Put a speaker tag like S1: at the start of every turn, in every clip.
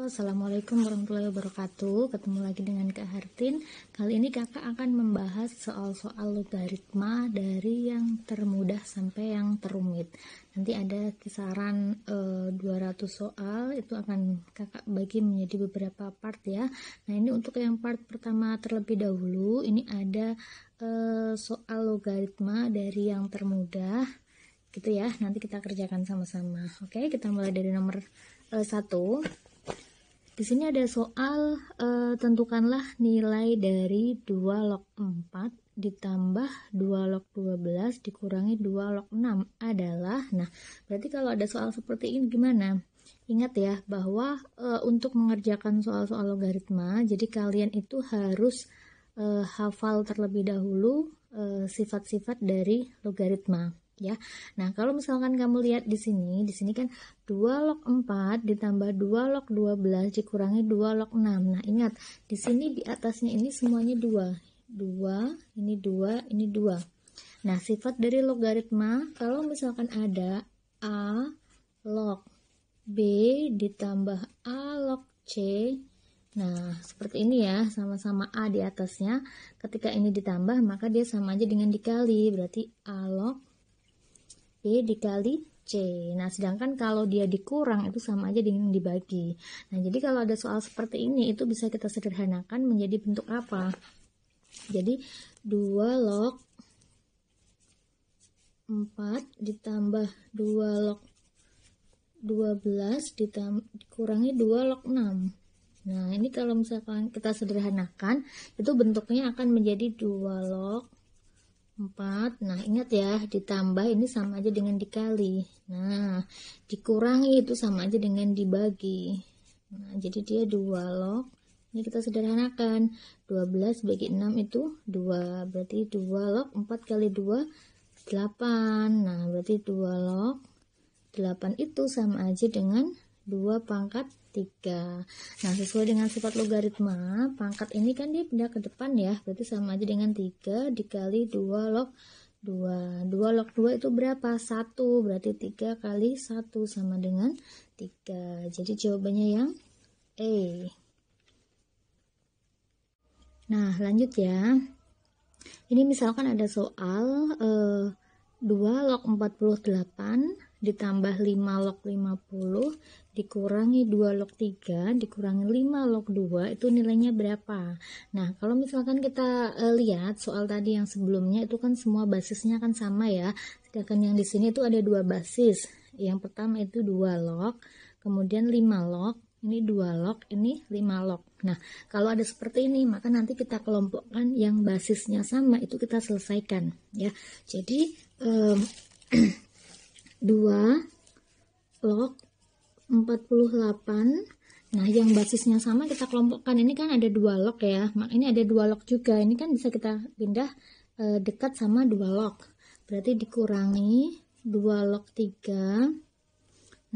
S1: Assalamualaikum warahmatullahi wabarakatuh. Ketemu lagi dengan Kak Hartin. Kali ini kakak akan membahas soal-soal logaritma dari yang termudah sampai yang terumit. Nanti ada kisaran 200 soal, itu akan kakak bagi menjadi beberapa part ya. Nah, ini untuk yang part pertama terlebih dahulu, ini ada soal logaritma dari yang termudah gitu ya. Nanti kita kerjakan sama-sama. Oke, kita mulai dari nomor 1. Di sini ada soal tentukanlah nilai dari 2 log 4 ditambah 2 log 12 dikurangi 2 log 6 adalah. Nah, berarti kalau ada soal seperti ini gimana? Ingat ya bahwa untuk mengerjakan soal-soal logaritma, jadi kalian itu harus hafal terlebih dahulu sifat-sifat dari logaritma. Ya. Nah, kalau misalkan kamu lihat di sini kan 2 log 4 ditambah 2 log 12 dikurangi 2 log 6. Nah, ingat, di sini di atasnya ini semuanya 2. 2, ini 2, ini 2. Nah, sifat dari logaritma kalau misalkan ada A log B ditambah A log C. Nah, seperti ini ya, sama-sama A di atasnya. Ketika ini ditambah, maka dia sama aja dengan dikali. Berarti A log B dikali C. Nah, sedangkan kalau dia dikurang itu sama aja dengan dibagi. Nah, jadi kalau ada soal seperti ini itu bisa kita sederhanakan menjadi bentuk apa? Jadi 2 log 4 ditambah 2 log 12 dikurangi 2 log 6. Nah, ini kalau misalkan kita sederhanakan itu bentuknya akan menjadi 2 log 4. Nah, ingat ya, ditambah ini sama aja dengan dikali. Nah, dikurangi itu sama aja dengan dibagi. Nah, jadi dia 2 log. Ini kita sederhanakan. 12 bagi 6 itu 2. Berarti 2 log 4 kali 2 8. Nah, berarti 2 log 8 itu sama aja dengan 2 pangkat 3. Nah, sesuai dengan sifat logaritma, pangkat ini kan dia pindah ke depan ya, berarti sama aja dengan 3 dikali 2 log 2. 2 log 2 itu berapa? 1, berarti 3 kali 1 sama dengan 3. Jadi jawabannya yang E. Nah, lanjut ya. Ini misalkan ada soal 2 log 48 ditambah 5 log 50 dikurangi 2 log 3 dikurangi 5 log 2 itu nilainya berapa? Nah, kalau misalkan kita lihat soal tadi yang sebelumnya itu kan semua basisnya kan sama ya. Sedangkan yang di sini itu ada 2 basis. Yang pertama itu 2 log, kemudian 5 log, ini 2 log, ini 5 log. Nah, kalau ada seperti ini, maka nanti kita kelompokkan yang basisnya sama, itu kita selesaikan ya. Jadi 2 log 48. Nah, yang basisnya sama kita kelompokkan. Ini kan ada 2 log ya. Ini ada 2 log juga. Ini kan bisa kita pindah dekat sama 2 log. Berarti dikurangi 2 log 3.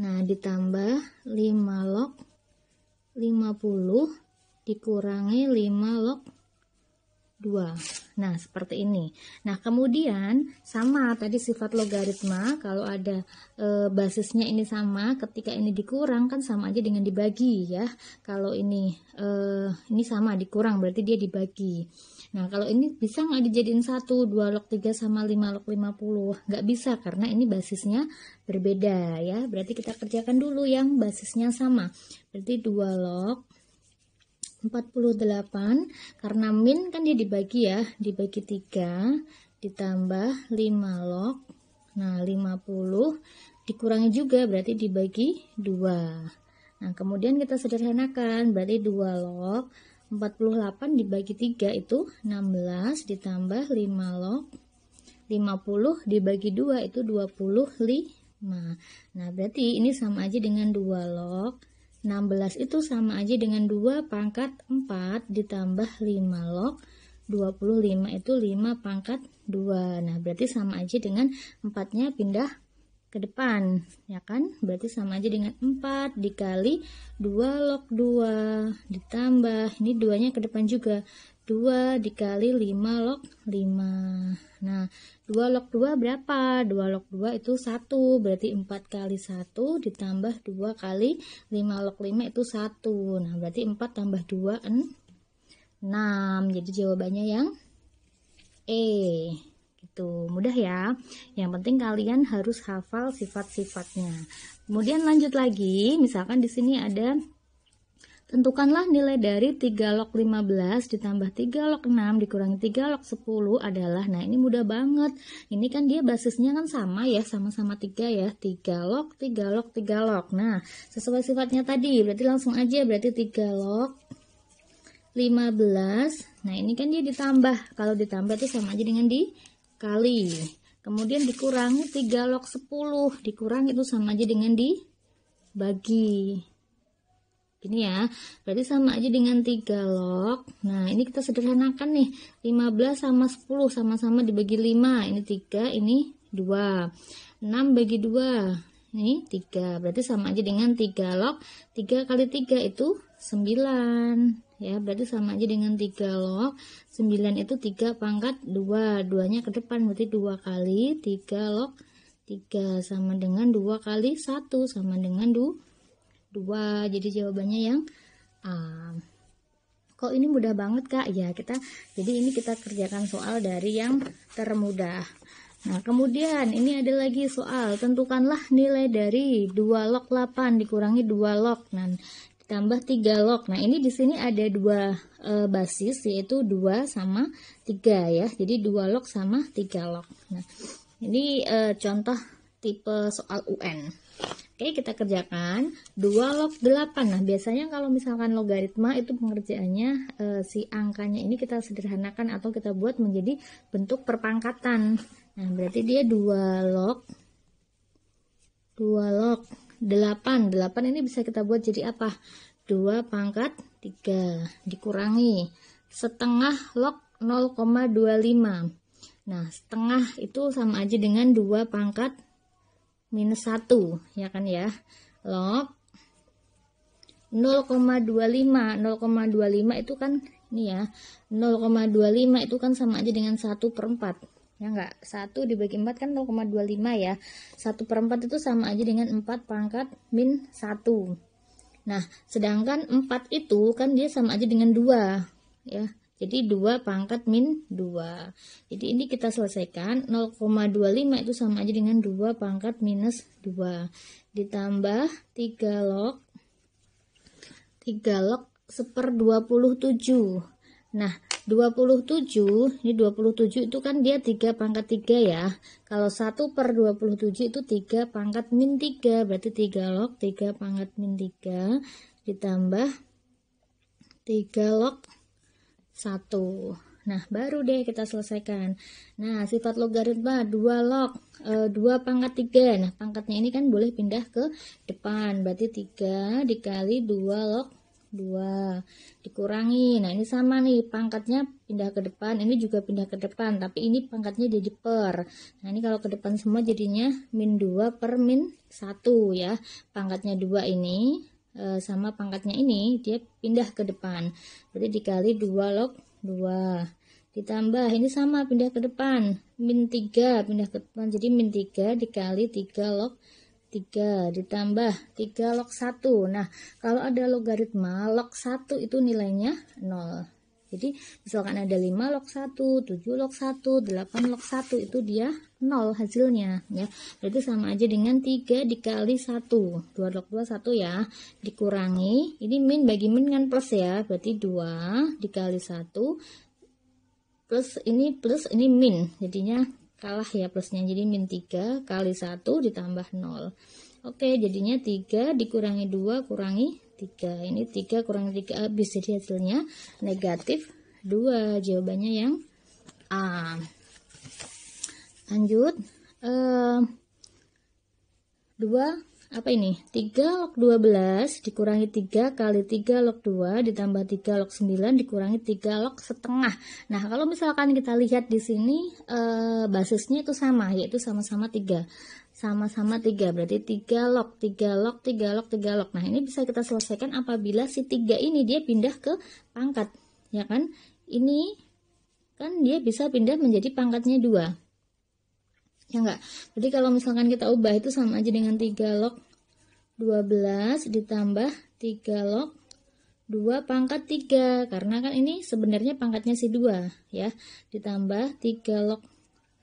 S1: Nah, ditambah 5 log 50 dikurangi 5 log 2. Nah, seperti ini. Nah, kemudian sama tadi sifat logaritma, kalau ada basisnya ini sama, ketika ini dikurang kan sama aja dengan dibagi ya. Kalau ini sama dikurang berarti dia dibagi. Nah, kalau ini bisa nggak dijadiin 1, 2 log 3 sama 5 log 50? Nggak bisa karena ini basisnya berbeda ya. Berarti kita kerjakan dulu yang basisnya sama. Berarti 2 log 48, karena min kan dia dibagi ya, dibagi 3 ditambah 5 log, nah 50 dikurangi juga berarti dibagi 2. Nah, kemudian kita sederhanakan, berarti 2 log 48 dibagi 3 itu 16 ditambah 5 log 50 dibagi 2 itu 25. Nah, berarti ini sama aja dengan 2 log 16 itu sama aja dengan 2 pangkat 4 ditambah 5 log 25 itu 5 pangkat 2. Nah, berarti sama aja dengan 4-nya pindah ke depan, ya kan? Berarti sama aja dengan 4 dikali 2 log 2 ditambah, ini 2-nya ke depan juga, 2 dikali 5 log 5. Nah, 2 log 2 berapa? 2 log 2 itu 1, berarti 4 kali 1 ditambah 2 kali 5 log 5 itu 1. Nah, berarti 4 tambah 2, 6. Jadi jawabannya yang E. Gitu, mudah ya. Yang penting kalian harus hafal sifat-sifatnya. Kemudian lanjut lagi, misalkan di sini ada tentukanlah nilai dari 3 log 15 ditambah 3 log 6 dikurangi 3 log 10 adalah, nah ini mudah banget. Ini kan dia basisnya kan sama ya, sama-sama 3 ya. 3 log, 3 log, 3 log. Nah, sesuai sifatnya tadi, berarti langsung aja, berarti 3 log 15. Nah, ini kan dia ditambah. Kalau ditambah itu sama aja dengan dikali. Kemudian dikurangi 3 log 10. Dikurangi itu sama aja dengan dibagi. Ini ya, berarti sama aja dengan 3 log. Nah, ini kita sederhanakan nih. 15 sama 10 sama-sama dibagi 5. Ini 3, ini 2. 6 bagi 2. Ini 3. Berarti sama aja dengan 3 log. 3 kali 3 itu 9. Ya, berarti sama aja dengan 3 log. 9 itu 3 pangkat 2. 2-nya ke depan, berarti 2 kali 3 log 3 sama dengan 2 kali 1 sama dengan 2. Jadi jawabannya yang A. Kok ini mudah banget Kak? Ya, jadi ini kita kerjakan soal dari yang termudah. Nah, kemudian ini ada lagi soal, tentukanlah nilai dari 2 log 8 dikurangi 2 log. Nah, ditambah 3 log. Nah, ini di sini ada dua basis, yaitu 2 sama 3 ya. Jadi 2 log sama 3 log. Nah, ini contoh tipe soal UN. Oke, kita kerjakan 2 log 8. Nah, biasanya kalau misalkan logaritma itu pengerjaannya si angkanya ini kita sederhanakan atau kita buat menjadi bentuk perpangkatan. Nah, berarti dia 2 log 8. 8 ini bisa kita buat jadi apa? 2 pangkat 3 dikurangi setengah log 0,25. Nah, setengah itu sama aja dengan 2 pangkat minus 1, ya kan ya. Log 0,25. 0,25 itu kan ini ya. 0,25 itu kan sama aja dengan 1/4. Ya enggak? 1 dibagi 4 kan 0,25 ya. 1/4 itu sama aja dengan 4 pangkat min 1. Nah, sedangkan 4 itu kan dia sama aja dengan 2 ya. Jadi 2 pangkat min 2. Jadi ini kita selesaikan. 0,25 itu sama aja dengan 2 pangkat minus 2. Ditambah 3 log 1/27. Nah, 27, ini 27 itu kan dia 3 pangkat 3 ya. Kalau 1/27 itu 3 pangkat min 3. Berarti 3 log 3 pangkat min 3 ditambah 3 log 1. Nah, baru deh kita selesaikan. Nah, sifat logaritma 2 log 2 pangkat 3. Nah, pangkatnya ini kan boleh pindah ke depan. Berarti 3 dikali 2 log 2 dikurangi. Nah, ini sama nih, pangkatnya pindah ke depan, ini juga pindah ke depan, tapi ini pangkatnya jadi per. Nah, ini kalau ke depan semua jadinya min 2 per min 1 ya. Pangkatnya 2 ini sama pangkatnya ini dia pindah ke depan, berarti dikali 2 log 2 ditambah ini sama pindah ke depan, min 3 pindah ke depan, jadi min 3 dikali 3 log 3 ditambah 3 log 1. Nah, kalau ada logaritma log 1 itu nilainya 0. Jadi misalkan ada 5 log 1, 7 log 1, 8 log 1 itu dia 0 hasilnya ya. Berarti sama aja dengan 3 dikali 1. 2 log 2 1 ya. Dikurangi, ini min bagi min kan plus ya. Berarti 2 dikali 1 plus ini min. Jadinya kalah ya plusnya. Jadi min 3 kali 1 ditambah 0. Oke, jadinya 3 dikurangi 2 kurangi 3. Ini 3 kurangi 3 habis, jadi hasilnya negatif 2. Jawabannya yang A. Lanjut 2 apa ini? 3 log 12 dikurangi 3 kali 3 log 2 ditambah 3 log 9 dikurangi 3 log setengah. Nah, kalau misalkan kita lihat di sini basisnya itu sama, yaitu sama-sama 3. Sama-sama 3, berarti 3 log, 3 log, 3 log, 3 log. Nah, ini bisa kita selesaikan apabila si 3 ini dia pindah ke pangkat, ya kan? ini kan dia bisa pindah menjadi pangkatnya 2. Ya enggak? Jadi kalau misalkan kita ubah itu sama aja dengan 3 log 12 ditambah 3 log 2 pangkat 3, karena kan ini sebenarnya pangkatnya si 2 ya, ditambah 3 log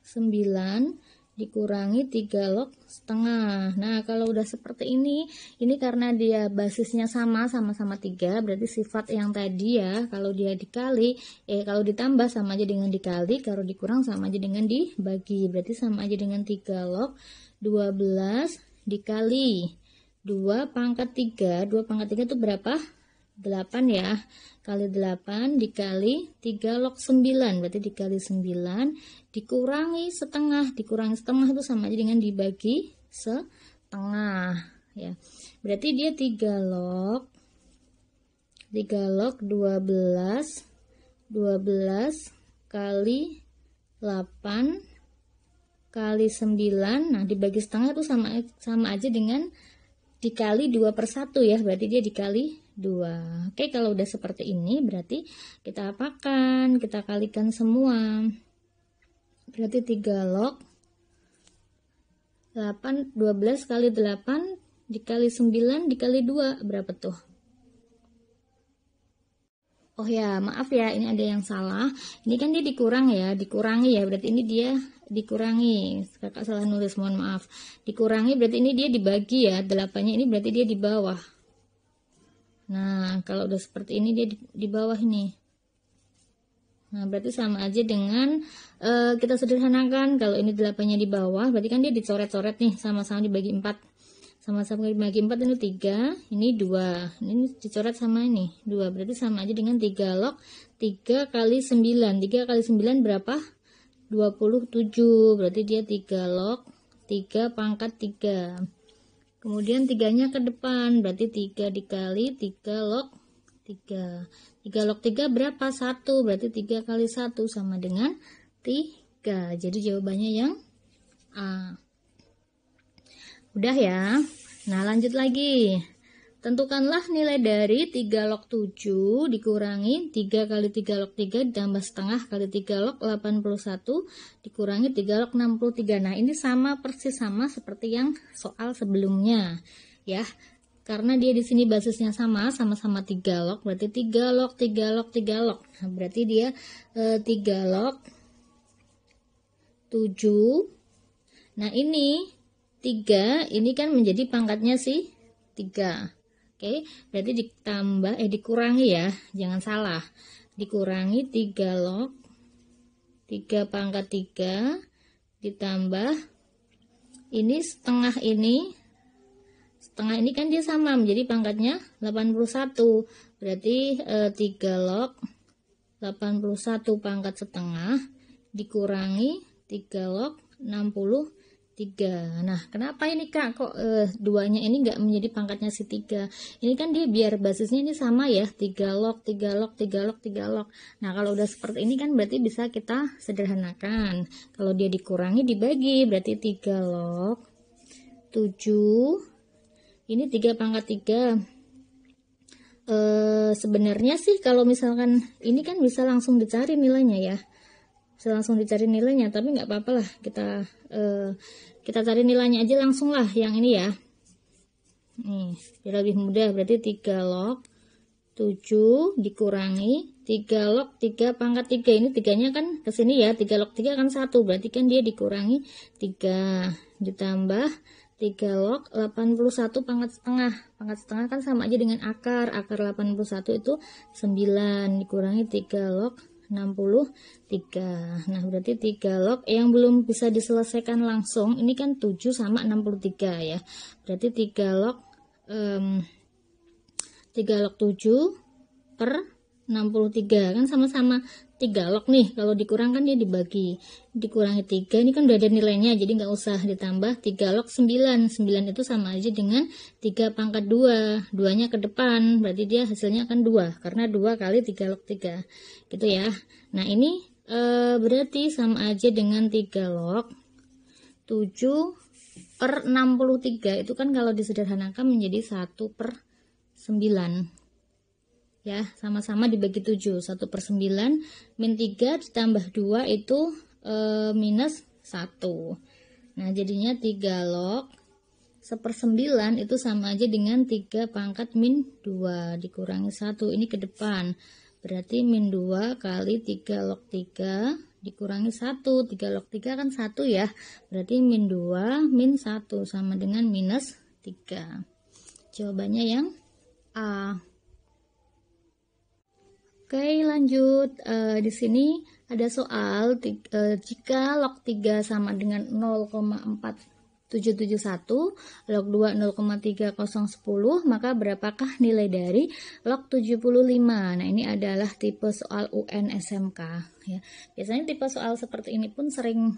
S1: 9 dikurangi 3 log setengah. Nah kalau udah seperti ini karena dia basisnya sama-sama 3, berarti sifat yang tadi ya, kalau dia dikali, kalau ditambah sama aja dengan dikali, kalau dikurang sama aja dengan dibagi, berarti sama aja dengan 3 log 12 dikali 2 pangkat 3, 2 pangkat 3 itu berapa? 8 ya, kali 8 dikali 3 log 9, berarti dikali 9 dikurangi setengah itu sama aja dengan dibagi setengah ya, berarti dia 3 log 12 kali 8 kali 9, nah dibagi setengah itu sama aja dengan dikali 2/1 ya, berarti dia dikali 2. Oke, kalau udah seperti ini berarti kita apakan? Kita kalikan semua. Berarti 3 log 12 kali 8 dikali 9 dikali 2 berapa tuh? Oh ya, maaf ya, ini ada yang salah. Ini kan dia dikurangi ya, berarti ini dia dikurangi. Kakak salah nulis, mohon maaf. Dikurangi berarti ini dia dibagi ya, 8-nya ini berarti dia di bawah. Nah, kalau udah seperti ini dia di bawah ini. Nah, berarti sama aja dengan kita sederhanakan. Kalau ini 8-nya di bawah, berarti kan dia dicoret-coret nih, sama-sama dibagi 4. Sama-sama dibagi 4, ini 3, ini 2. Ini dicoret sama ini, 2. Berarti sama aja dengan 3 log 3 kali 9. 3 kali 9 berapa? 27. Berarti dia 3 log 3 pangkat 3. Kemudian 3-nya ke depan, berarti 3 dikali 3 log 3. 3 log 3 berapa? 1, berarti 3 kali 1 sama dengan 3. Jadi jawabannya yang A. Udah ya. Nah lanjut lagi. Tentukanlah nilai dari 3 log 7 dikurangi 3 kali 3 log 3 ditambah setengah kali 3 log 81 dikurangi 3 log 63. Nah ini persis sama seperti yang soal sebelumnya ya. Karena dia di sini basisnya sama-sama 3 log, berarti 3 log 3 log 3 log. Nah berarti dia 3 log 7. Nah ini 3 ini kan menjadi pangkatnya si 3. Oke, berarti dikurangi ya, jangan salah. Dikurangi 3 log 3 pangkat 3 ditambah ini setengah ini kan dia sama menjadi pangkatnya 81. Berarti 3 log 81 pangkat setengah dikurangi 3 log 63. Nah, kenapa ini Kak kok duanya ini enggak menjadi pangkatnya si 3? Ini kan dia biar basisnya ini sama ya, 3 log 3 log 3 log 3 log. Nah, kalau udah seperti ini kan berarti bisa kita sederhanakan. Kalau dia dikurangi dibagi, berarti 3 log 7 ini 3 pangkat 3. Sebenarnya sih kalau misalkan ini kan bisa langsung dicari nilainya ya. Bisa langsung dicari nilainya, tapi nggak apa-apa lah, kita cari nilainya aja langsung lah yang ini ya. Nih, biar lebih mudah. Berarti 3 log 7 dikurangi 3 log 3 pangkat 3. Ini 3-nya kan ke sini ya, 3 log 3 kan 1, berarti kan dia dikurangi 3 ditambah 3 log 81 pangkat setengah. Pangkat setengah kan sama aja dengan akar 81 itu 9 dikurangi 3 log 63. Nah berarti 3 log yang belum bisa diselesaikan langsung ini kan 7 sama 63 ya. Berarti 3 log 7 per 63 kan sama-sama 3 log nih. Kalau dikurang kan dia dibagi, dikurangi 3 ini kan udah ada nilainya, jadi nggak usah ditambah. 3 log 9 itu sama aja dengan 3 pangkat 2, 2-nya ke depan, berarti dia hasilnya akan 2 karena 2 kali 3 log 3 gitu ya. Nah ini berarti sama aja dengan 3 log 7 per 63. Itu kan kalau disederhanakan menjadi 1/9. ya, sama-sama dibagi 7. 1/9 min 3 ditambah 2 itu minus 1. Nah, jadinya 3 log 1/9 itu sama aja dengan 3 pangkat min 2 dikurangi 1. Ini ke depan. Berarti min 2 kali 3 log 3 dikurangi 1. 3 log 3 kan 1 ya. Berarti min 2 min 1 sama dengan minus 3. Jawabannya yang A. Oke, lanjut. Di sini ada soal jika log 3 sama dengan 0,4771, log 2 0,3010, maka berapakah nilai dari log 75? Nah, ini adalah tipe soal UN SMK ya. Biasanya tipe soal seperti ini pun sering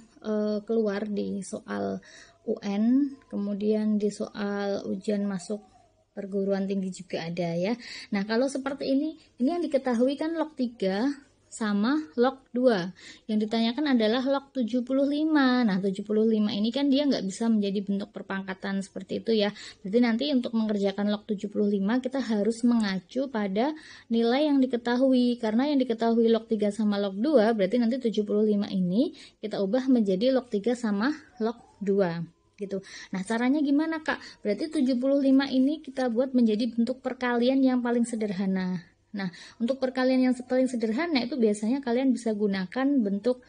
S1: keluar di soal UN, kemudian di soal ujian masuk perguruan tinggi juga ada ya. Nah, kalau seperti ini yang diketahui kan log 3 sama log 2. Yang ditanyakan adalah log 75. Nah, 75 ini kan dia nggak bisa menjadi bentuk perpangkatan seperti itu ya. Jadi nanti untuk mengerjakan log 75 kita harus mengacu pada nilai yang diketahui. Karena yang diketahui log 3 sama log 2, berarti nanti 75 ini kita ubah menjadi log 3 sama log 2. Gitu. Nah, caranya gimana, Kak? Berarti 75 ini kita buat menjadi bentuk perkalian yang paling sederhana. Nah, untuk perkalian yang paling sederhana itu biasanya kalian bisa gunakan bentuk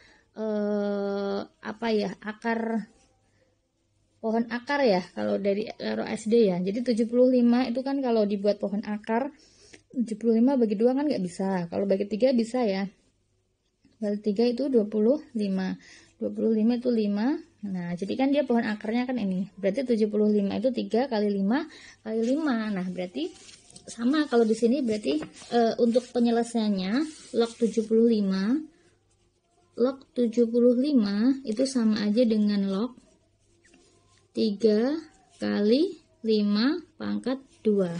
S1: akar pohon akar ya, kalau dari SD ya. Jadi 75 itu kan kalau dibuat pohon akar 75 bagi 2 kan nggak bisa. Kalau bagi 3 bisa ya. Bagi 3 itu 25. 25 itu 5. Nah, jadi kan dia pohon akarnya kan ini. Berarti 75 itu 3 kali 5 kali 5. Nah, berarti sama kalau di sini berarti untuk penyelesaiannya log 75 itu sama aja dengan log 3 kali 5 pangkat 2.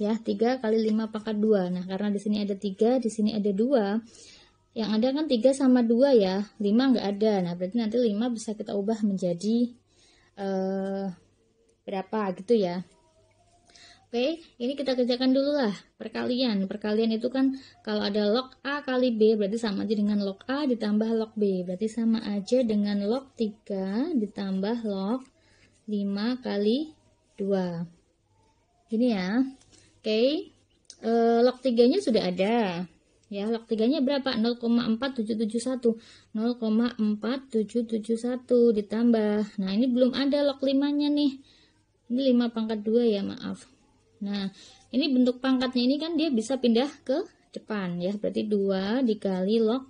S1: Ya, 3 kali 5 pangkat 2. Nah, karena di sini ada 3, di sini ada 2. Yang ada kan 3 sama 2 ya, 5 nggak ada. Nah, berarti nanti 5 bisa kita ubah menjadi berapa gitu ya. Oke, ini kita kerjakan dulu lah perkalian. Perkalian itu kan kalau ada log A kali B berarti sama aja dengan log A ditambah log B. Berarti sama aja dengan log 3 ditambah log 5 kali 2. Gini ya. Oke, log 3-nya sudah ada. Ya, log 3-nya berapa? 0,4771. 0,4771 ditambah. Nah, ini belum ada log 5-nya nih. Ini 5 pangkat 2 ya, maaf. Nah, ini bentuk pangkatnya ini kan dia bisa pindah ke depan ya. Berarti 2 dikali log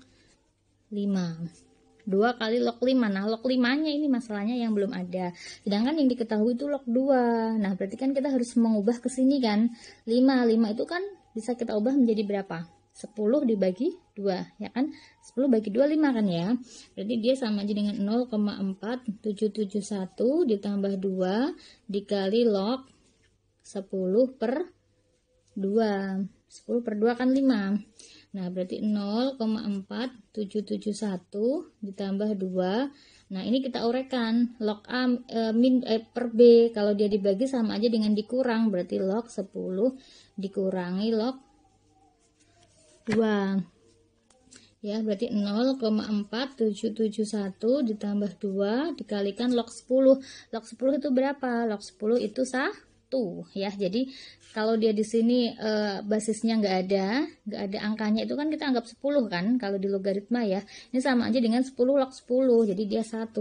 S1: 5. 2 kali log 5. Nah, log 5-nya ini masalahnya yang belum ada. Sedangkan yang diketahui itu log 2. Nah, berarti kan kita harus mengubah ke sini kan. 5 itu kan bisa kita ubah menjadi berapa? 10 dibagi 2 ya kan, 10 bagi 2 5 kan ya. Berarti dia sama aja dengan 0,4771 ditambah 2 dikali log 10 per 2. 10 per 2 kan 5. Nah, berarti 0,4771 ditambah 2. Nah, ini kita uraikan log A per B. Kalau dia dibagi sama aja dengan dikurang, berarti log 10 dikurangi log 2 ya, berarti 0,4771 ditambah 2 dikalikan log 10. Log 10 itu berapa? Log 10 itu 1 ya. Jadi kalau dia di sini basisnya nggak ada angkanya, itu kan kita anggap 10 kan kalau di logaritma ya. Ini sama aja dengan 10 log 10. Jadi dia 1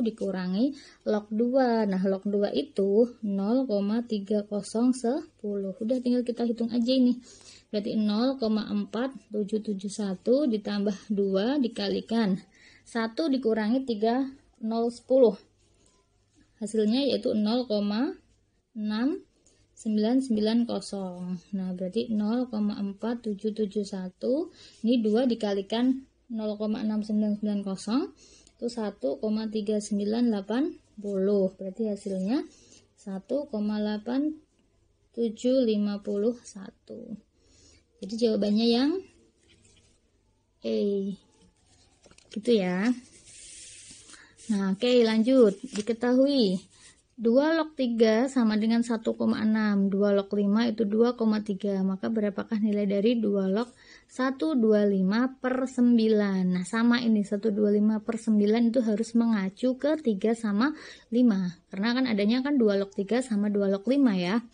S1: dikurangi log 2. Nah, log 2 itu 0,3010. Udah tinggal kita hitung aja ini. Berarti 0,4771 ditambah 2 dikalikan 1 dikurangi 3010. Hasilnya yaitu 0,6990. Nah, berarti 0,4771 ini 2 dikalikan 0,6990 itu 1,3980. Berarti hasilnya 1,8751. Jadi jawabannya yang E. Gitu ya. Nah, oke, lanjut. Diketahui 2 log 3 sama dengan 1,6. 2 log 5 itu 2,3. Maka berapakah nilai dari 2 log 125 per 9? Nah, sama ini 125 per 9 itu harus mengacu ke 3 sama 5. Karena kan adanya kan 2 log 3 sama 2 log 5 ya.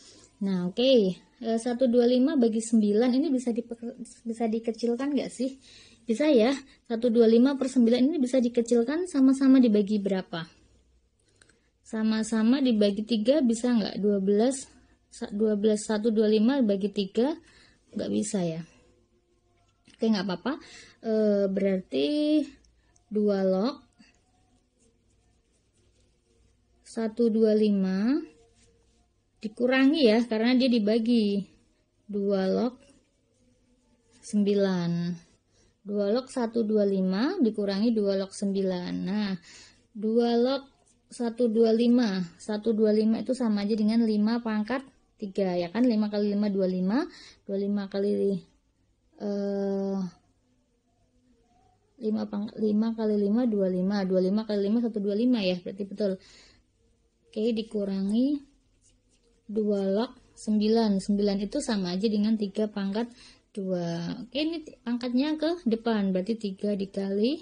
S1: Nah, oke. 125 bagi 9 ini bisa dikecilkan nggak sih? Bisa ya. 125 per 9 ini bisa dikecilkan, sama-sama dibagi berapa? Sama-sama dibagi 3 bisa nggak? 12 125 bagi 3 nggak bisa ya. Oke, nggak apa-apa. Berarti 2 log 125 dikurangi ya, karena dia dibagi 2 log 9. 2 log 125 dikurangi 2 log 9. Nah, 2 log 125 itu sama aja dengan 5 pangkat 3 ya kan. 5 kali 5 25, 25 kali 5 kali 5 25, 25 kali 5 125 ya, berarti betul. Oke, dikurangi 2 log 9. 9 itu sama aja dengan 3 pangkat 2. Oke, ini pangkatnya ke depan, berarti 3 dikali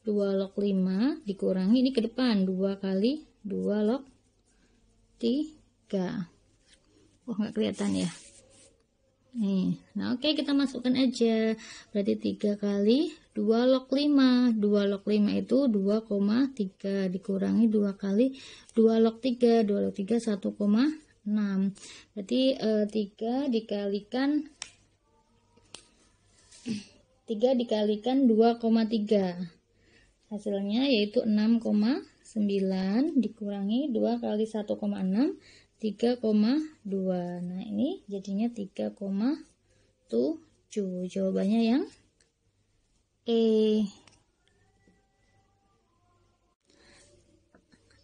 S1: 2 log 5 dikurangi ini ke depan 2 kali 2 log 3. Wah, nggak kelihatan ya nih. Nah, oke, kita masukkan aja, berarti 3 kali 2 log 5. 2 log 5 itu 2,3 dikurangi 2 kali 2 log 3. 2 log 3 1,6. Berarti 3 dikalikan 2,3, hasilnya yaitu 6,9 dikurangi 2 kali 1,6, 3,2. Nah, ini jadinya 3,7. Jawabannya yang E.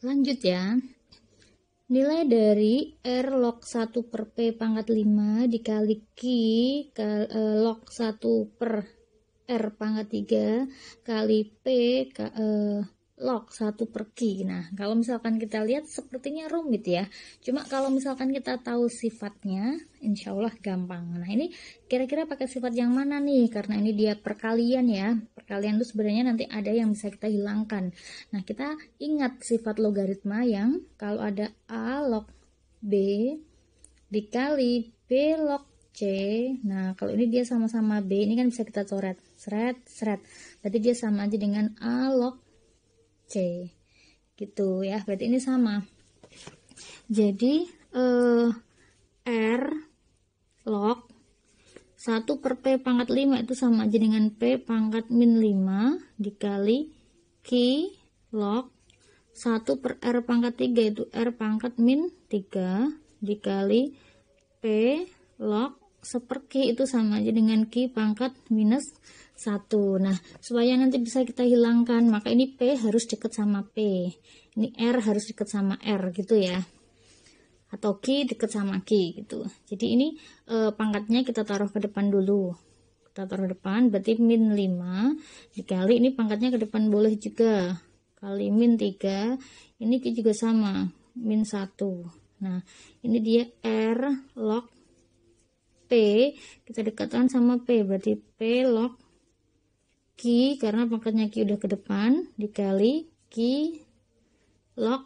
S1: Lanjut ya. Nilai dari R log 1 per P pangkat 5 dikali Q log 1 per R pangkat 3 kali P log 1 per Q. Nah, kalau misalkan kita lihat sepertinya rumit ya. Cuma kalau misalkan kita tahu sifatnya, insya Allah gampang. Nah, ini kira-kira pakai sifat yang mana nih? Karena ini dia perkalian ya. Perkalian itu sebenarnya nanti ada yang bisa kita hilangkan. Nah, kita ingat sifat logaritma yang kalau ada A log B dikali B log C. Nah, kalau ini dia sama-sama B, ini kan bisa kita coret. Seret. Berarti dia sama aja dengan A log C. Gitu ya. Berarti ini sama. Jadi R log 1 per P pangkat 5 itu sama aja dengan P pangkat min 5 dikali Q log 1 per R pangkat 3 itu R pangkat min 3 dikali P log 1 per Q itu sama aja dengan Q pangkat minus 1. Nah, supaya nanti bisa kita hilangkan, maka ini P harus dekat sama P. Ini R harus dekat sama R gitu ya. Atau Q dekat sama Q gitu. Jadi ini pangkatnya kita taruh ke depan dulu. Kita taruh depan, berarti min 5 dikali ini pangkatnya ke depan boleh juga. Kali min 3, ini Q juga sama, min 1. Nah, ini dia R log P, kita dekatkan sama P, berarti P log Q, karena pangkatnya Q udah ke depan, dikali Q log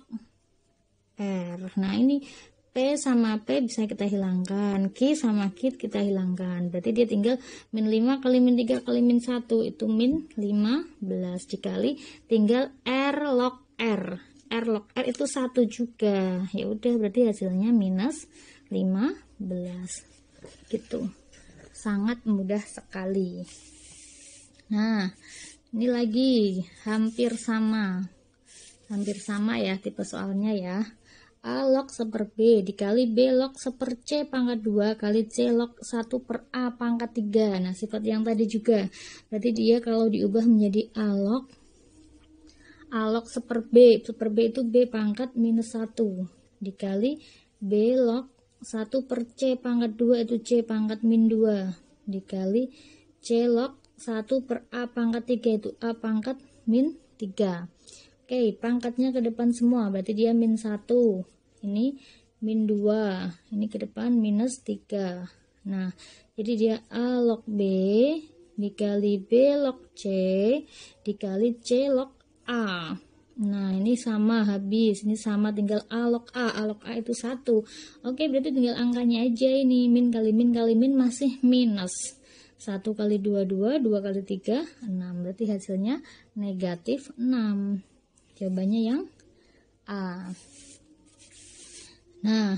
S1: R. Nah, ini P sama P bisa kita hilangkan, Q sama Q kita hilangkan, berarti dia tinggal min 5 kali min 3 kali min 1, itu min 15 dikali, tinggal R log R. R log R itu 1 juga, ya udah, berarti hasilnya minus 15 gitu. Sangat mudah sekali. Nah, ini lagi hampir sama ya tipe soalnya ya. A log 1 per B dikali B log 1 per C pangkat 2 kali C log 1 per A pangkat 3. Nah, sifat yang tadi juga. Berarti dia kalau diubah menjadi A log 1 per B. 1 per B itu B pangkat minus 1 dikali B log 1 per C pangkat 2 itu C pangkat min 2 dikali C log 1 per A pangkat 3 itu A pangkat min 3. Oke, pangkatnya ke depan semua, berarti dia min 1. Ini min 2. Ini ke depan minus 3. Nah, jadi dia A log B dikali B log C dikali C log A. Nah, ini sama habis. Ini sama, tinggal A log A. A log A itu 1. Oke, berarti tinggal angkanya aja ini. Min kali min kali min masih minus. 1 kali 2, 2. 2 kali 3, 6. Berarti hasilnya negatif 6. Jawabannya yang A. Nah,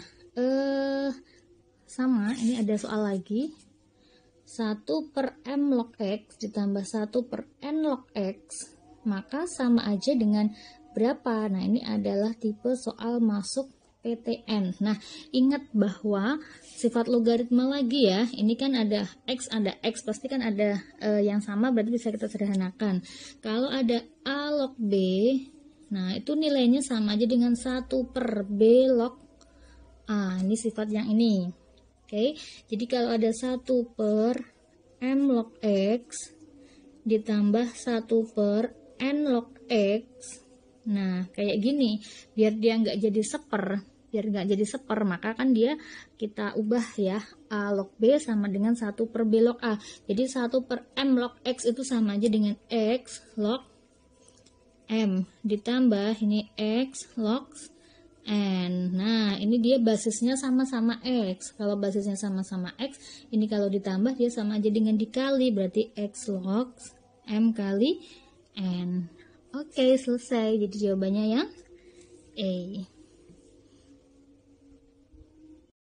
S1: sama, ini ada soal lagi. 1 per M log X ditambah 1 per N log X, maka sama aja dengan berapa? Nah, ini adalah tipe soal masuk PTN. Nah, ingat bahwa sifat logaritma lagi ya. Ini kan ada X, pasti kan ada yang sama, berarti bisa kita sederhanakan. Kalau ada A log B, nah itu nilainya sama aja dengan 1 per B log A. Ini sifat yang ini. Oke, jadi kalau ada 1 per M log X ditambah 1 per N log X, nah kayak gini, biar dia nggak jadi seper, maka kan dia kita ubah ya, A log B sama dengan 1 per B log A. Jadi 1 per M log X itu sama aja dengan X log M ditambah ini X log N. Nah, ini dia basisnya sama-sama X. Kalau basisnya sama-sama X, ini kalau ditambah dia sama aja dengan dikali, berarti X log M kali N. Oke, selesai. Jadi jawabannya yang A.